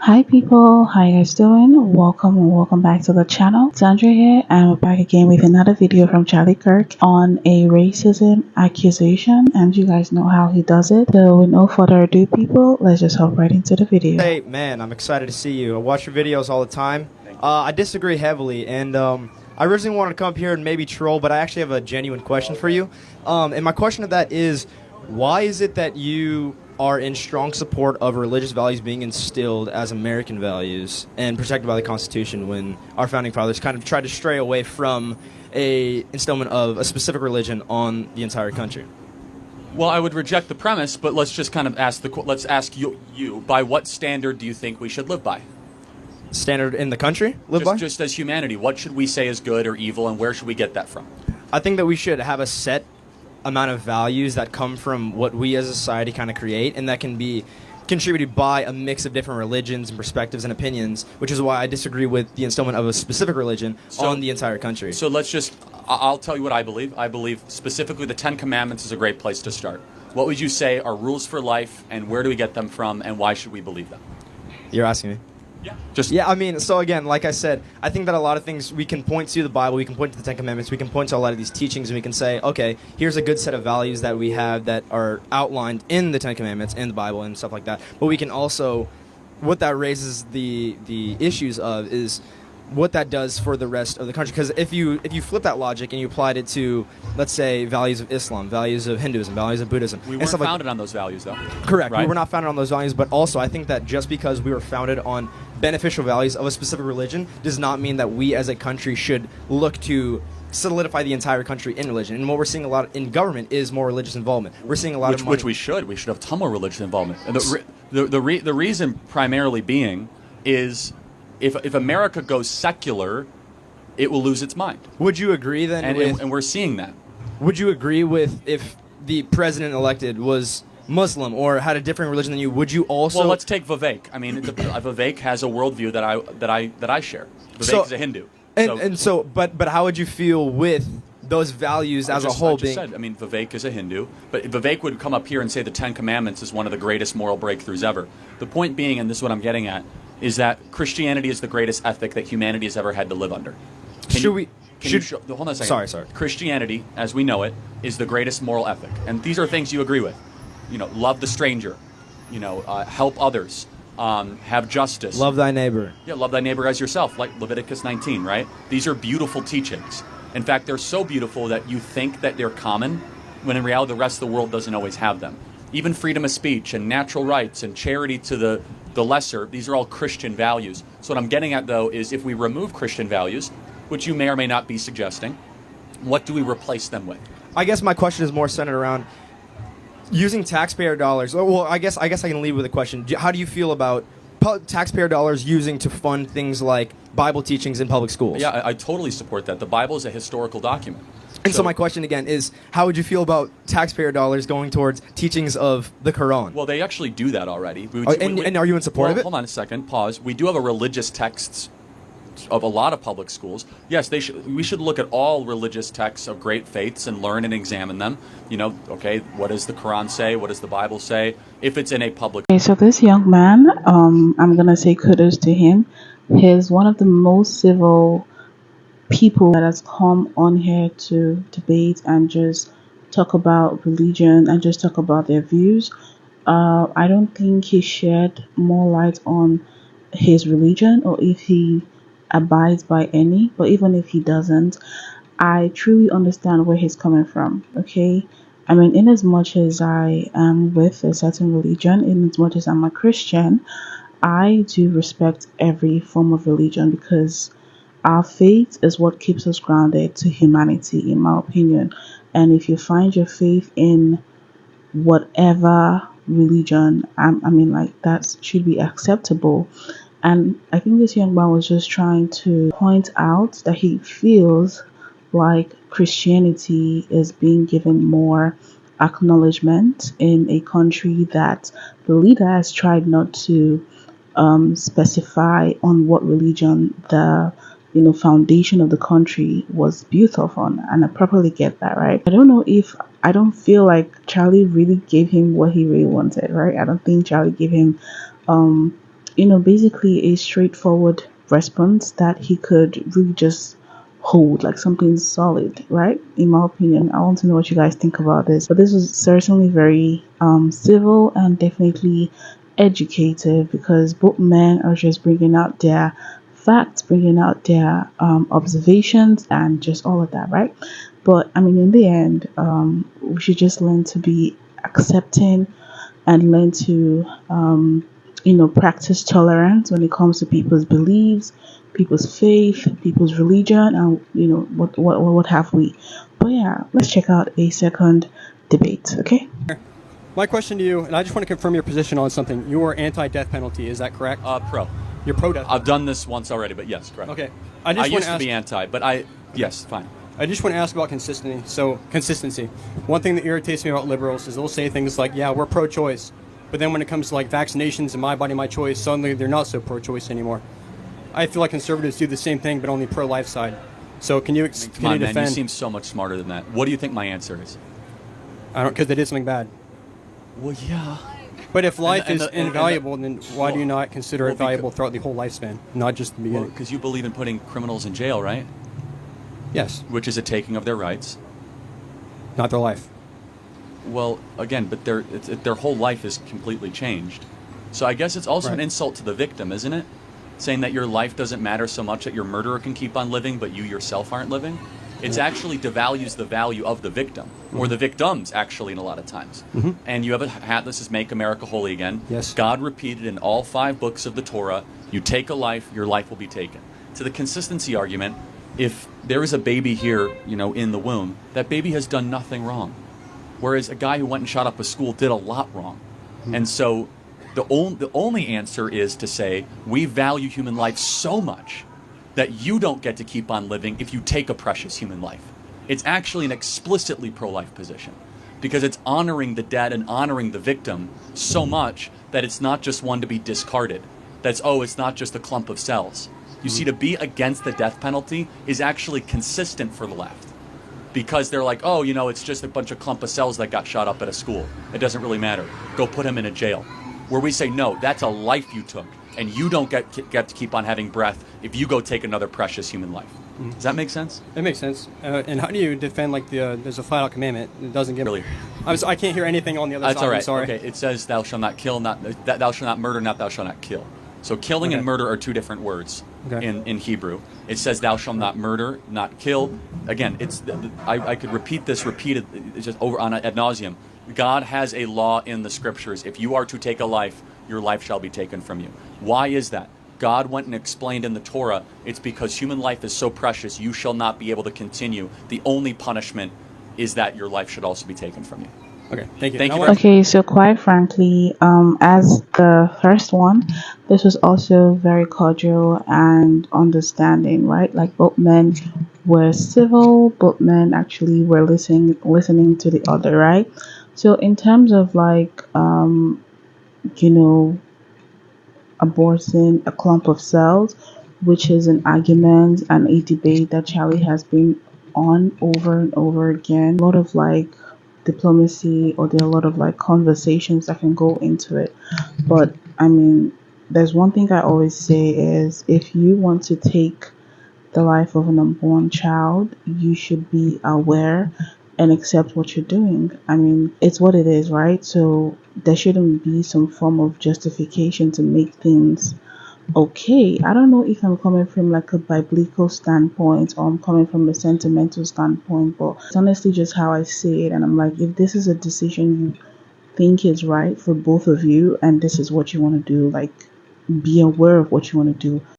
Hi people, how you guys doing? Welcome and welcome back to the channel. Sandra here and we're back again with another video from Kirk on a racism accusation, and you guys know how he does it. So with no further ado people, let's just hop right into the video. Hey man, I'm excited to see you. I watch your videos all the time. I disagree heavily, and I originally wanted to come up here and maybe troll, but I actually have a genuine question for you. And my question to that is, why is it that you are in strong support of religious values being instilled as American values and protected by the Constitution when our founding fathers kind of tried to stray away from a instillment of a specific religion on the entire country? Well, I would reject the premise, but let's just kind of ask let's ask you by what standard do you think we should live by? Standard in the country? Just as humanity, what should we say is good or evil, and where should we get that from? I think that we should have a set amount of values that come from what we as a society kind of create, and that can be contributed by a mix of different religions and perspectives and opinions, which is why I disagree with the instillment of a specific religion on the entire country. So I'll tell you what I believe. I believe specifically the Ten Commandments is a great place to start. What would you say are rules for life, and where do we get them from, and why should we believe them? You're asking me? Yeah. I mean, so again, like I said, I think that a lot of things we can point to the Bible, we can point to the Ten Commandments, we can point to a lot of these teachings, and we can say, okay, here's a good set of values that we have that are outlined in the Ten Commandments, in the Bible, and stuff like that. But we can also, what that raises the issues of is what that does for the rest of the country. Because if you flip that logic and you applied it to, let's say, values of Islam, values of Hinduism, values of Buddhism. We weren't founded on those values, though. Correct. Right? We were not founded on those values, but also I think that just because we were founded on beneficial values of a specific religion does not mean that we as a country should look to solidify the entire country in religion. And what we're seeing a lot in government is more religious involvement. We're seeing a lot of money. Which we should. We should have a ton more religious involvement. And the reason primarily being is if America goes secular, it will lose its mind. Would you agree then? And we're seeing that. Would you agree with if the president elected was Muslim or had a different religion than you? Would you also? Well, let's take Vivek. I mean, Vivek has a worldview that I share. Vivek is a Hindu. But how would you feel with those values as a whole being? I mean, Vivek is a Hindu, but Vivek would come up here and say the Ten Commandments is one of the greatest moral breakthroughs ever. The point being, and this is what I'm getting at, is that Christianity is the greatest ethic that humanity has ever had to live under. Hold on a second. Sorry. Christianity, as we know it, is the greatest moral ethic, and these are things you agree with. You know, love the stranger. You know, help others. Have justice. Love thy neighbor. Yeah, love thy neighbor as yourself, like Leviticus 19, right? These are beautiful teachings. In fact, they're so beautiful that you think that they're common, when in reality the rest of the world doesn't always have them. Even freedom of speech and natural rights and charity to the lesser, these are all Christian values. So what I'm getting at, though, is if we remove Christian values, which you may or may not be suggesting, what do we replace them with? I guess my question is more centered around using taxpayer dollars. Well, I guess I can lead with a question. How do you feel about taxpayer dollars using to fund things like Bible teachings in public schools? Yeah, I totally support that. The Bible is a historical document. And so my question again is, how would you feel about taxpayer dollars going towards teachings of the Quran? Well, they actually do that already. And are you in support of it? Hold on a second. Pause. We do have a religious texts of a lot of public schools. Yes, we should look at all religious texts of great faiths and learn and examine them. You know, okay, what does the Quran say? What does the Bible say? If it's in a public... Okay, so this young man, I'm going to say kudos to him. He's one of the most civil people that has come on here to debate and just talk about religion and just talk about their views. I don't think he shed more light on his religion or if he abides by any, but even if he doesn't, I truly understand where he's coming from. Okay, I mean, in as much as I am with a certain religion, in as much as I'm a Christian, I do respect every form of religion because our faith is what keeps us grounded to humanity, in my opinion. And if you find your faith in whatever religion, I mean, like, that should be acceptable. And I think this young man was just trying to point out that he feels like Christianity is being given more acknowledgement in a country that the leader has tried not to specify on what religion the foundation of the country was built off on. And I properly get that, right? I don't feel like Charlie really gave him what he really wanted, right? I don't think Charlie gave him basically a straightforward response that he could really just hold, like something solid, right? In my opinion, I want to know what you guys think about this. But this was certainly very civil and definitely educative, because both men are just bringing out their facts, bringing out their observations, and just all of that, right? But I mean, in the end, we should just learn to be accepting and learn to practice tolerance when it comes to people's beliefs, people's faith, people's religion, and what have we. But yeah, let's check out a second debate. Okay. My question to you, and I just want to confirm your position on something. You are anti-death penalty, is that correct? Pro. You're pro-death I've done this once already, but yes, correct. Okay. I used to be anti, but yes, fine. I just want to ask about consistency. So, consistency. One thing that irritates me about liberals is they'll say things like, yeah, we're pro-choice. But then when it comes to like vaccinations and my body, my choice, suddenly they're not so pro-choice anymore. I feel like conservatives do the same thing, but only pro-life side. So can you Come on, defend? man, you seem so much smarter than that. What do you think my answer is? I don't, because they did something bad. Well, yeah. But if life is invaluable, then why do you not consider it valuable throughout the whole lifespan, not just the beginning? Because you believe in putting criminals in jail, right? Yes. Which is a taking of their rights. Not their life. Well, again, but their whole life is completely changed. So I guess it's also an insult to the victim, isn't it? Saying that your life doesn't matter so much that your murderer can keep on living, but you yourself aren't living. It actually devalues the value of the victim, or the victims, actually, in a lot of times. And you have a hat that says, Make America Holy Again. Yes. God repeated in all 5 books of the Torah, you take a life, your life will be taken. To the consistency argument, if there is a baby here, in the womb, that baby has done nothing wrong. Whereas a guy who went and shot up a school did a lot wrong. And so the only answer is to say, we value human life so much that you don't get to keep on living if you take a precious human life. It's actually an explicitly pro-life position, because it's honoring the dead and honoring the victim so much that it's not just one to be discarded. It's not just a clump of cells. You see, to be against the death penalty is actually consistent for the left, because they're like, it's just a bunch of clump of cells that got shot up at a school. It doesn't really matter. Go put them in a jail. Where we say, no, that's a life you took, and you don't get to keep on having breath if you go take another precious human life. Does that make sense? It makes sense. And how do you defend there's a flat-out commandment that doesn't give... Really? I can't hear anything on the other That's side. all right. I'm sorry. Okay, it says, thou shalt not kill, thou shalt not murder, not thou shalt not kill. So killing and murder are 2 different words in Hebrew. It says, thou shalt not murder, not kill. Again, I could repeat this just over on ad nauseum. God has a law in the scriptures. If you are to take a life, your life shall be taken from you. Why is that? God went and explained in the Torah, it's because human life is so precious, you shall not be able to continue. The only punishment is that your life should also be taken from you. Okay, thank you. Thank you. Okay, so quite frankly, as the first one, this was also very cordial and understanding, right? Like both men were civil, both men actually were listening to the other, right? So in terms of aborting a clump of cells, which is an argument and a debate that Charlie has been on over and over again, a lot of diplomacy, or there are a lot of conversations that can go into it. But I mean, there's one thing I always say is, if you want to take the life of an unborn child, you should be aware and accept what you're doing. I mean, it's what it is, right? So there shouldn't be some form of justification to make things okay. I don't know if I'm coming from a biblical standpoint, or I'm coming from a sentimental standpoint, but it's honestly just how I see it. And I'm like, if this is a decision you think is right for both of you, and this is what you want to do, be aware of what you want to do.